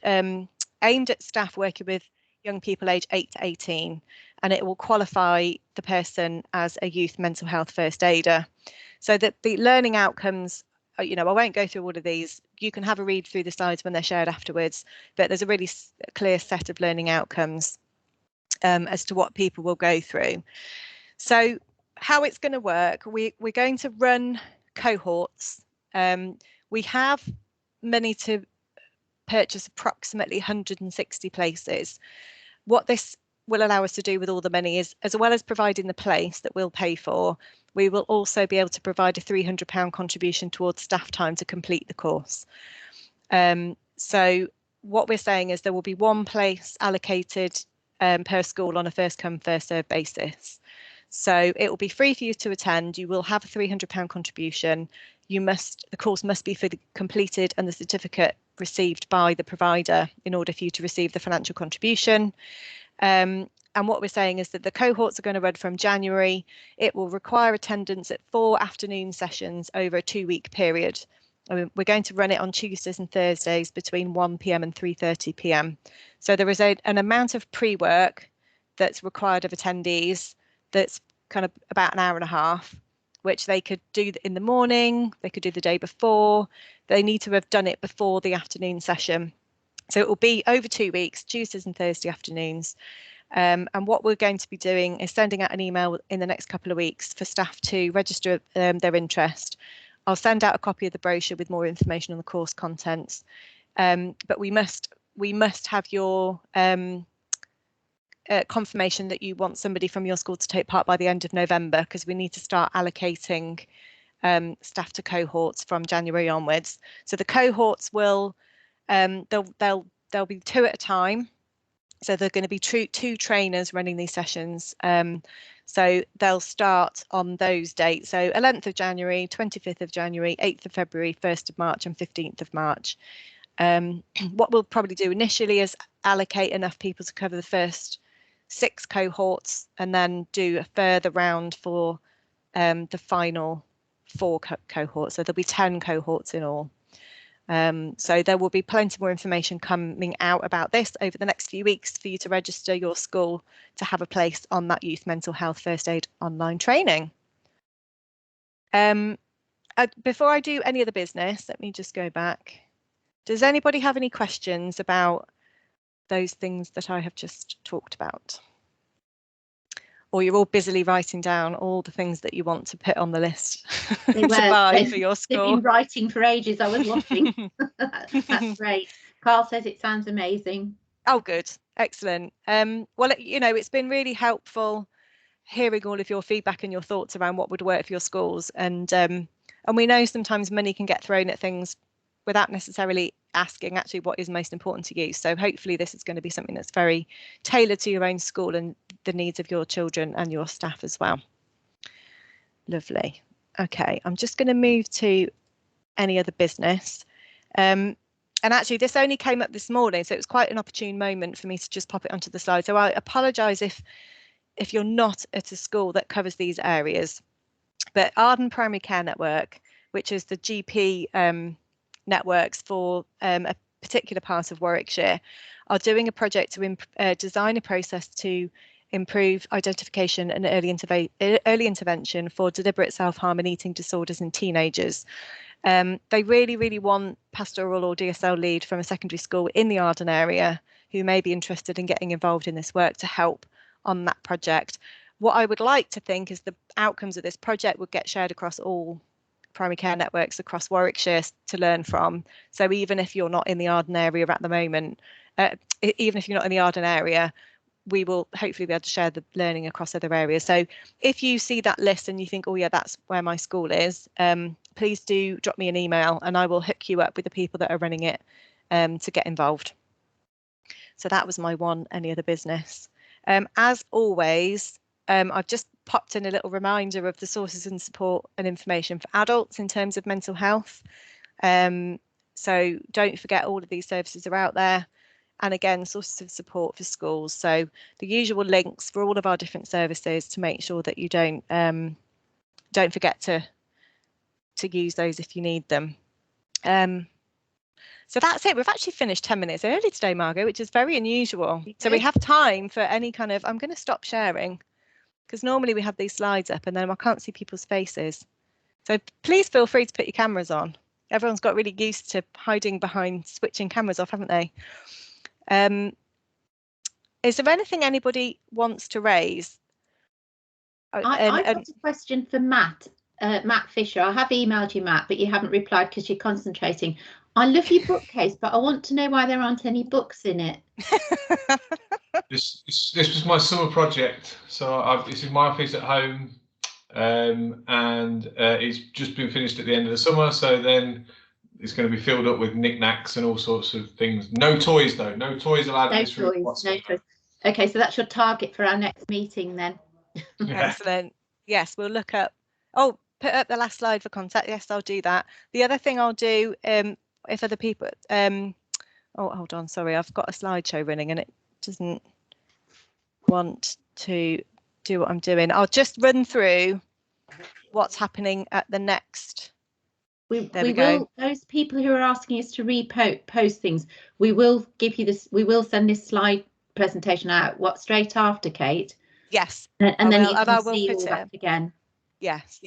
aimed at staff working with young people aged 8 to 18, and it will qualify the person as a youth mental health first aider. So that the learning outcomes, you know, I won't go through all of these. You can have a read through the slides when they're shared afterwards, but there's a really clear set of learning outcomes as to what people will go through. So how it's going to work, we're going to run cohorts. We have money to purchase approximately 160 places. What this will allow us to do with all the money is, as well as providing the place that we'll pay for, we will also be able to provide a £300 contribution towards staff time to complete the course. So what we're saying is there will be one place allocated per school on a first come first served basis. So it will be free for you to attend. You will have a £300 contribution. The course must be completed and the certificate received by the provider in order for you to receive the financial contribution. And what we're saying is that the cohorts are going to run from January. It will require attendance at 4 afternoon sessions over a 2-week period. We're going to run it on Tuesdays and Thursdays between 1 p.m. and 3:30 p.m. So there is an amount of pre-work that's required of attendees that's kind of about an hour and a half, which they could do in the morning, they could do the day before. They need to have done it before the afternoon session. So it will be over 2 weeks, Tuesdays and Thursday afternoons. And what we're going to be doing is sending out an email in the next couple of weeks for staff to register their interest. I'll send out a copy of the brochure with more information on the course contents. But we must have your confirmation that you want somebody from your school to take part by the end of November, because we need to start allocating staff to cohorts from January onwards. So the cohorts will there'll be 2 at a time. So there are going to be two trainers running these sessions. So they'll start on those dates. So 11th of January, 25th of January, 8th of February, 1st of March and 15th of March. What we'll probably do initially is allocate enough people to cover the first 6 cohorts and then do a further round for the final 4 cohorts. So there'll be 10 cohorts in all. So there will be plenty more information coming out about this over the next few weeks for you to register your school to have a place on that youth mental health first aid online training. Before I do any other business, let me just go back. Does anybody have any questions about those things that I have just talked about? Or you're all busily writing down all the things that you want to put on the list to buy for your school? They've been writing for ages. I was watching. That's great. Carl says it sounds amazing. Oh, good. Excellent. Well, you know, it's been really helpful hearing all of your feedback and your thoughts around what would work for your schools. And we know sometimes money can get thrown at things without necessarily asking actually what is most important to you. So hopefully this is going to be something that's very tailored to your own school and the needs of your children and your staff as well. Lovely. Okay, I'm just going to move to any other business. And actually this only came up this morning, so it was quite an opportune moment for me to just pop it onto the slide. So I apologise if you're not at a school that covers these areas, but Arden Primary Care Network, which is the GP networks for a particular part of Warwickshire, are doing a project to design a process to improve identification and early intervention for deliberate self-harm and eating disorders in teenagers. They really want pastoral or DSL lead from a secondary school in the Arden area who may be interested in getting involved in this work to help on that project. What I would like to think is the outcomes of this project would get shared across all primary care networks across Warwickshire to learn from. So even if you're not in the Arden area at the moment, even if you're not in the Arden area, we will hopefully be able to share the learning across other areas. So if you see that list and you think, oh yeah, that's where my school is, please do drop me an email and I will hook you up with the people that are running it to get involved. So that was my one, any other business. As always, I've just popped in a little reminder of the sources and support and information for adults in terms of mental health. So don't forget all of these services are out there. And again, sources of support for schools. So the usual links for all of our different services to make sure that you don't forget to use those if you need them. So that's it. We've actually finished 10 minutes early today, Margot, which is very unusual. So we have time for any kind of, I'm going to stop sharing because normally we have these slides up and then I can't see people's faces. So please feel free to put your cameras on. Everyone's got really used to hiding behind switching cameras off, haven't they? Is there anything anybody wants to raise? I've got a question for Matt Fisher. I have emailed you, Matt, but you haven't replied because you're concentrating. I love your bookcase, but I want to know why there aren't any books in it. This was my summer project. So this is my office at home, and it's just been finished at the end of the summer. So then it's going to be filled up with knickknacks and all sorts of things. No toys though. No toys allowed in this room whatsoever. No toys. Okay, so that's your target for our next meeting then. Yeah. Excellent. Yes, we'll look up. Oh, put up the last slide for contact. Yes, I'll do that. The other thing I'll do, if other people, oh, hold on. Sorry, I've got a slideshow running and it doesn't want to do what I'm doing. I'll just run through what's happening at the next. We will, those people who are asking us to repost things, we will give you this, we will send this slide presentation out, straight after, Kate? Yes. And then you can see all that again. Yes.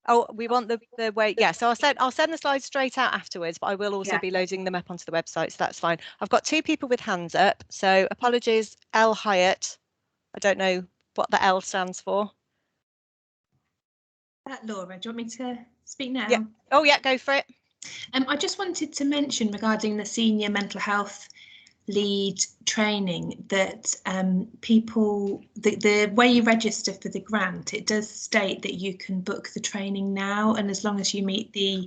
Oh, we want the way. Yeah, so I'll send the slides straight out afterwards, but I will also be loading them up onto the website, so that's fine. I've got 2 people with hands up, so apologies, L Hyatt. I don't know what the L stands for. Laura, do you want me to speak now? Yeah. Oh yeah, go for it. I just wanted to mention regarding the senior mental health lead training that people, the way you register for the grant, it does state that you can book the training now, and as long as you meet the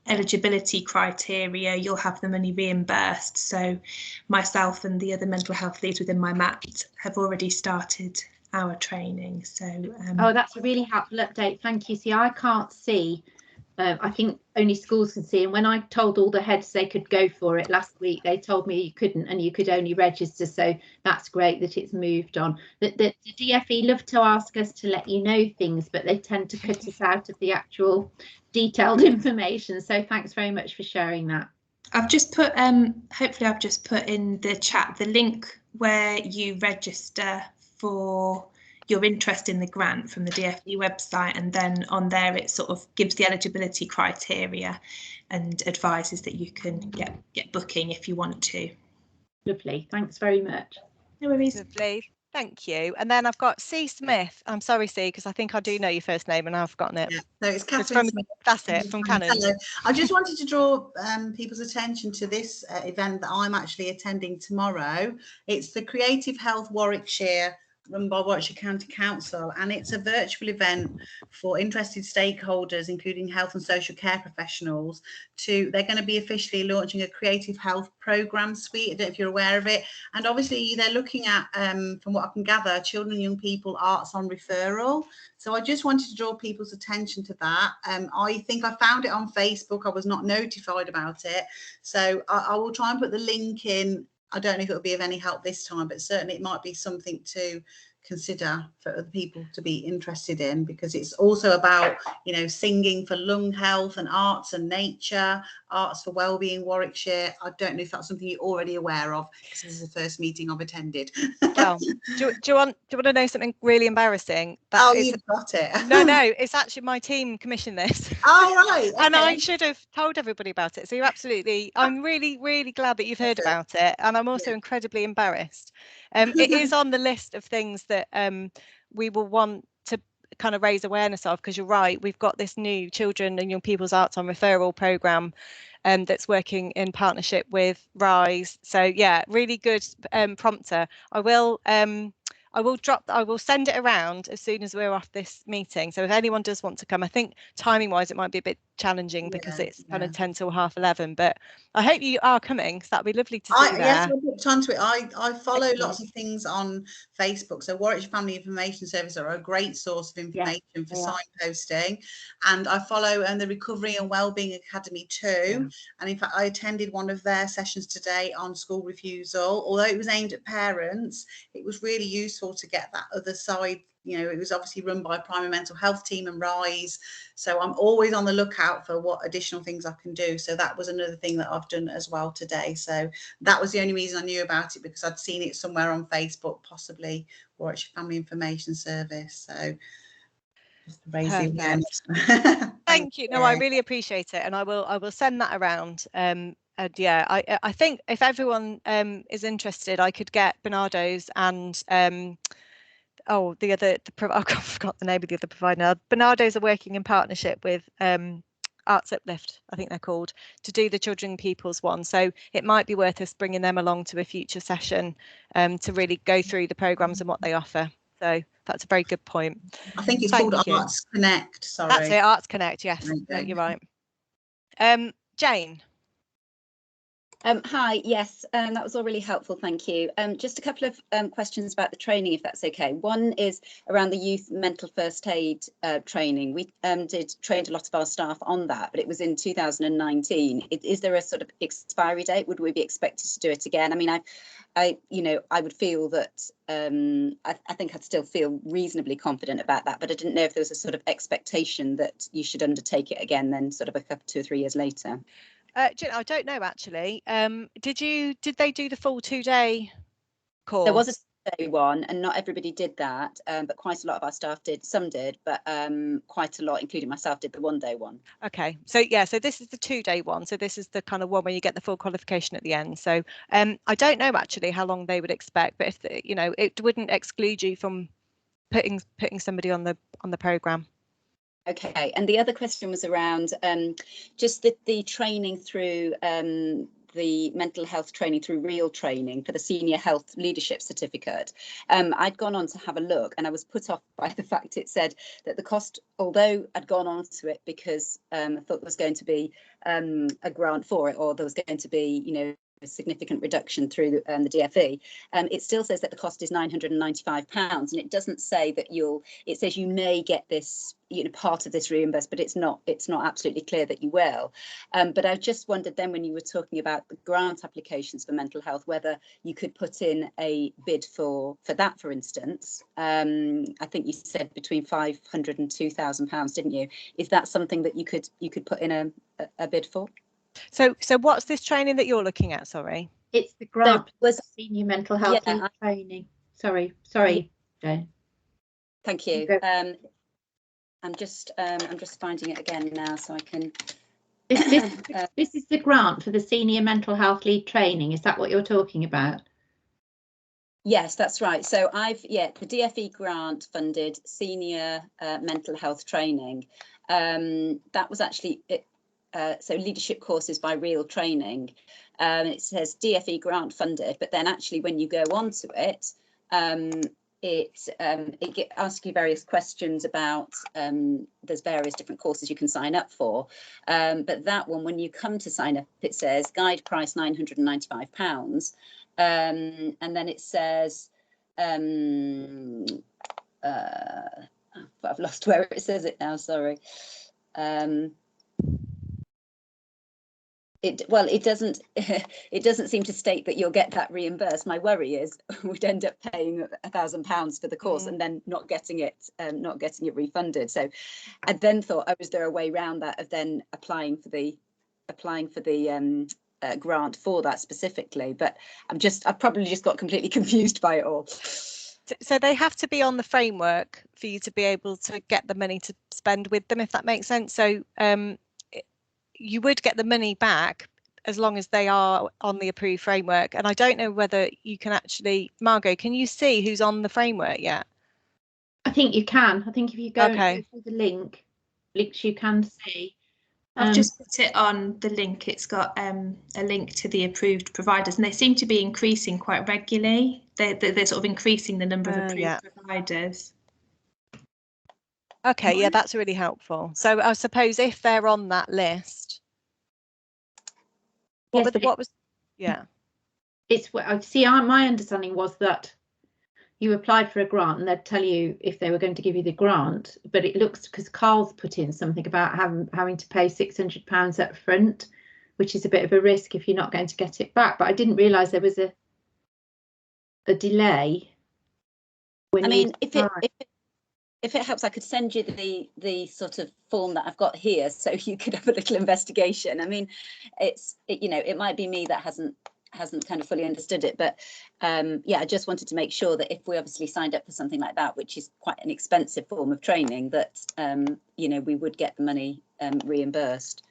eligibility criteria, you'll have the money reimbursed. So myself and the other mental health leads within my MAT have already started our training. So oh, that's a really helpful update, thank you. See, I can't see. I think only schools can see, and when I told all the heads they could go for it last week, they told me you couldn't and you could only register. So that's great that it's moved on. The DFE love to ask us to let you know things, but they tend to cut us out of the actual detailed information. So thanks very much for sharing that. I've just put hopefully I've just put in the chat the link where you register for your interest in the grant from the DFE website, and then on there it sort of gives the eligibility criteria and advises that you can get booking if you want to. Lovely, thanks very much. No worries. Lovely, thank you. And then I've got C Smith. I'm sorry, C, because I think I do know your first name and I've forgotten it. Yeah, so it's Catherine from Smith. That's it, from Canon. Hello. I just wanted to draw people's attention to this event that I'm actually attending tomorrow. It's the Creative Health Warwickshire, run by Warwickshire County Council, and it's a virtual event for interested stakeholders, including health and social care professionals. They're going to be officially launching a creative health programme suite. I don't know if you're aware of it. And obviously they're looking at, from what I can gather, children and young people arts on referral. So I just wanted to draw people's attention to that. I think I found it on Facebook. I was not notified about it. So I will try and put the link in. I don't know if it'll be of any help this time, but certainly it might be something to consider for other people to be interested in, because it's also about, you know, singing for lung health and arts and nature, arts for wellbeing Warwickshire. I don't know if that's something you're already aware of, because this is the first meeting I've attended. Well, do you want to know something really embarrassing? You've got it. No, it's actually my team commissioned this. Oh, right. Okay. And I should have told everybody about it. So you're absolutely, I'm really, really glad that you've heard about it. And I'm also incredibly embarrassed. It is on the list of things that we will want to kind of raise awareness of, because you're right, we've got this new Children and Young People's Arts on Referral programme that's working in partnership with RISE. So yeah, really good prompter. I will send it around as soon as we're off this meeting. So if anyone does want to come, I think timing wise it might be a bit challenging because it's kind of 10 till 11:30, but I hope you are coming, because that'd be lovely to see. Yes, we'll put time to it. I follow lots of things on Facebook. So Warwickshire Family Information Service are a great source of information for signposting, and I follow the Recovery and Wellbeing Academy too. And in fact, I attended one of their sessions today on school refusal. Although it was aimed at parents, it was really useful to get that other side. You know, it was obviously run by a primary mental health team and RISE. So I'm always on the lookout for what additional things I can do. So that was another thing that I've done as well today. So that was the only reason I knew about it, because I'd seen it somewhere on Facebook, possibly Warwickshire Family Information Service. So just to raise the awareness. Thank you. No, I really appreciate it, and I will send that around. And yeah, I think if everyone is interested, I could get Bernardo's and I forgot the name of the other provider now. Bernardo's are working in partnership with Arts Uplift, I think they're called, to do the Children and People's one. So it might be worth us bringing them along to a future session to really go through the programmes and what they offer. So that's a very good point. I think it's called Arts Connect. Sorry. That's it, Arts Connect. Yes, you're right. Jane. Hi, yes, that was all really helpful, thank you. Just a couple of questions about the training, if that's okay. One is around the youth mental first aid training. We trained a lot of our staff on that, but it was in 2019. Is there a sort of expiry date? Would we be expected to do it again? I mean, I would feel that I think I'd still feel reasonably confident about that, but I didn't know if there was a sort of expectation that you should undertake it again then sort of 2 or 3 years later. I don't know actually. Did they do the full 2-day course? There was a 2-day one, and not everybody did that, but quite a lot of our staff did. Some did, but quite a lot, including myself, did the 1-day one. Okay, so yeah, so this is the 2-day one. So this is the kind of one where you get the full qualification at the end. So I don't know actually how long they would expect, but if it wouldn't exclude you from putting somebody on the programme. Okay, and the other question was around just the training through the mental health training through real training for the senior health leadership certificate. I'd gone on to have a look, and I was put off by the fact it said that the cost, although I'd gone on to it because I thought there was going to be a grant for it, or there was going to be, you know, a significant reduction through the DFE, it still says that the cost is £995, and it doesn't say that it says you may get this, you know, part of this reimbursed, but it's not absolutely clear that you will. But I just wondered then, when you were talking about the grant applications for mental health, whether you could put in a bid for that, for instance. I think you said between £500 and £2,000, didn't you? Is that something that you could put in a bid for? So what's this training that you're looking at? Sorry. It's the grant was senior mental health yeah, training. Sorry, Jane. Thank you. I'm just finding it again now so I can. This is the grant for the senior mental health lead training. Is that what you're talking about? Yes, that's right. So the DFE grant funded senior mental health training. That was actually it. So leadership courses by Real Training. It says DFE grant funded, but then actually when you go on to it, it asks you various questions about, there's various different courses you can sign up for. But that one, when you come to sign up, it says guide price £995. And then it says, I've lost where it says it now, sorry. It doesn't seem to state that you'll get that reimbursed. My worry is we'd end up paying £1,000 for the course and then not getting it refunded. So I then thought, was there a way around that of then applying for the grant for that specifically? But I've probably just got completely confused by it all. So they have to be on the framework for you to be able to get the money to spend with them, if that makes sense. So you would get the money back as long as they are on the approved framework. And I don't know whether you can actually, Margot, can you see who's on the framework yet? I think you can. I think if you go through the links you can see. I've just put it on the link. It's got a link to the approved providers, and they seem to be increasing quite regularly. They're sort of increasing the number of approved providers. Okay, yeah, that's really helpful. So I suppose if they're on that list, It's my understanding was that you applied for a grant and they'd tell you if they were going to give you the grant, but it looks, because Carl's put in something about having to pay £600 up front, which is a bit of a risk if you're not going to get it back. But I didn't realise there was a delay. If it helps, I could send you the sort of form that I've got here, so you could have a little investigation. I mean, it might be me that hasn't kind of fully understood it, but I just wanted to make sure that if we obviously signed up for something like that, which is quite an expensive form of training, that we would get the money reimbursed,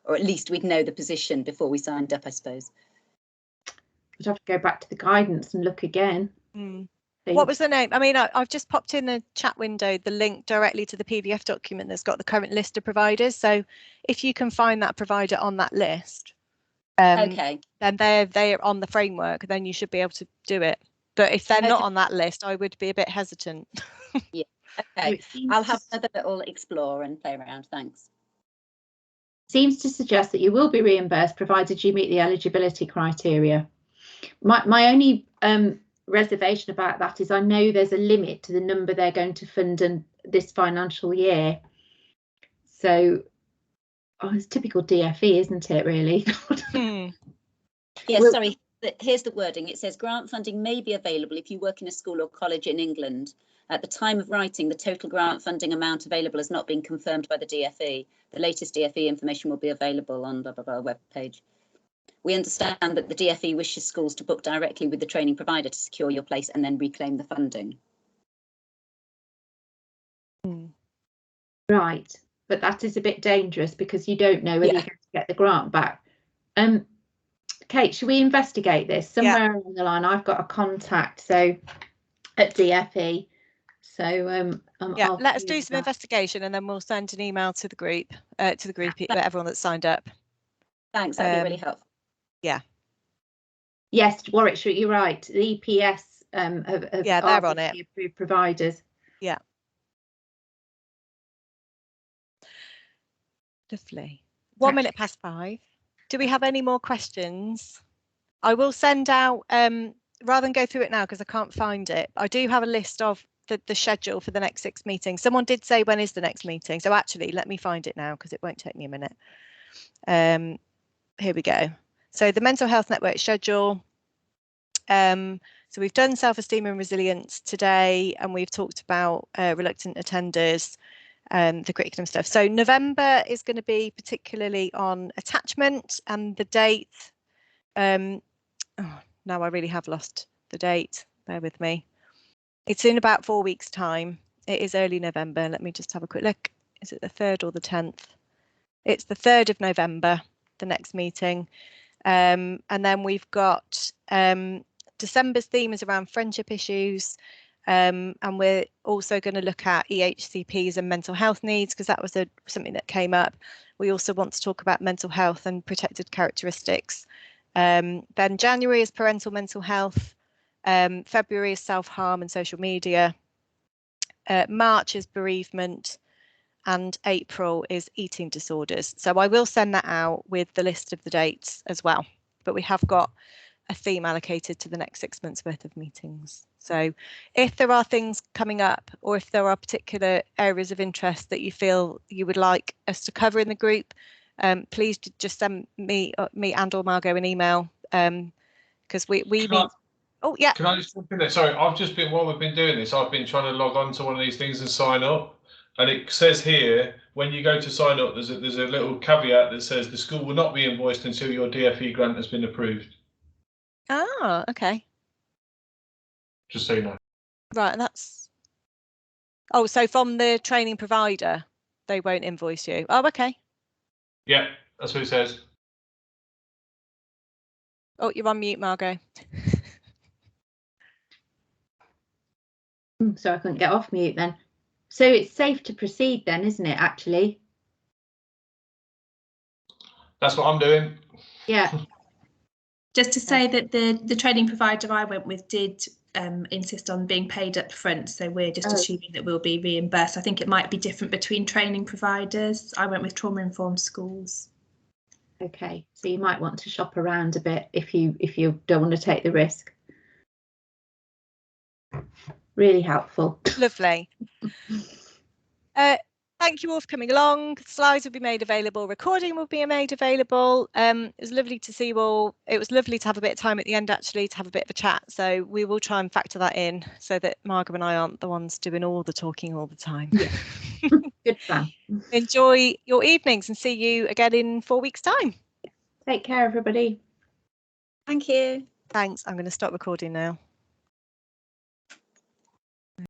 or at least we'd know the position before we signed up, I suppose. We'd have to go back to the guidance and look again. What was the name? I mean, I've just popped in the chat window the link directly to the PDF document that's got the current list of providers. So if you can find that provider on that list, then they're on the framework, then you should be able to do it. But if they're not on that list, I would be a bit hesitant. Yeah. Okay. I'll have another little explore and play around. Thanks. Seems to suggest that you will be reimbursed provided you meet the eligibility criteria. My only reservation about that is I know there's a limit to the number they're going to fund in this financial year. So it's typical DFE, isn't it, really? Yes, sorry, here's the wording. It says grant funding may be available if you work in a school or college in England. At the time of writing, the total grant funding amount available has not been confirmed by the DFE. The latest DFE information will be available on blah, blah, blah web page. We understand that the DFE wishes schools to book directly with the training provider to secure your place and then reclaim the funding. Right, but that is a bit dangerous because you don't know whether you're going to get the grant back. Kate, should we investigate this? Somewhere along the line, I've got a contact at DFE. So let's do some investigation and then we'll send an email to the group, everyone that's signed up. Thanks, that'd be really helpful. Yeah, Yes, Warwickshire, you're right. The EPS Yeah, they're on it. the approved providers. Yeah. Lovely. 1 minute past 5. Do we have any more questions? I will send out, rather than go through it now because I can't find it, I do have a list of the schedule for the next 6 meetings. Someone did say when is the next meeting, so actually let me find it now because it won't take me a minute. Here we go. So the mental health network schedule. So we've done self-esteem and resilience today, and we've talked about reluctant attenders, the curriculum stuff. So November is going to be particularly on attachment, and the date, oh, now I really have lost the date, bear with me. It's in about 4 weeks' time. It is early November. Let me just have a quick look. Is it the 3rd or the 10th? It's the 3rd of November, the next meeting. And then we've got December's theme is around friendship issues. And we're also going to look at EHCPs and mental health needs because that was something that came up. We also want to talk about mental health and protected characteristics. Then January is parental mental health. February is self-harm and social media. March is bereavement. And April is eating disorders. So I will send that out with the list of the dates as well. But we have got a theme allocated to the next 6 months worth of meetings. So if there are things coming up, or if there are particular areas of interest that you feel you would like us to cover in the group, please just send me and or Margot an email, because we meet. Oh yeah. Can I just jump in there? Sorry, I've just been, while we've been doing this, I've been trying to log on to one of these things and sign up. And it says here, when you go to sign up, there's a little caveat that says the school will not be invoiced until your DFE grant has been approved. Ah, okay. Just so you know. Right, that's. Oh, so from the training provider, they won't invoice you. Oh, okay. Yeah, that's what it says. Oh, you're on mute, Margot. So I couldn't get off mute then. So it's safe to proceed then, isn't it, actually? That's what I'm doing. Yeah. Just to say that the training provider I went with did insist on being paid up front, so we're just assuming that we'll be reimbursed. I think it might be different between training providers. I went with Trauma Informed Schools. Okay, so you might want to shop around a bit if you don't want to take the risk. Really helpful. Lovely. Thank you all for coming along. Slides will be made available. Recording will be made available. It was lovely to see you all. It was lovely to have a bit of time at the end, actually, to have a bit of a chat. So we will try and factor that in so that Margot and I aren't the ones doing all the talking all the time. Yeah. Good fun. Enjoy your evenings and see you again in 4 weeks' time. Take care, everybody. Thank you. Thanks. I'm going to stop recording now.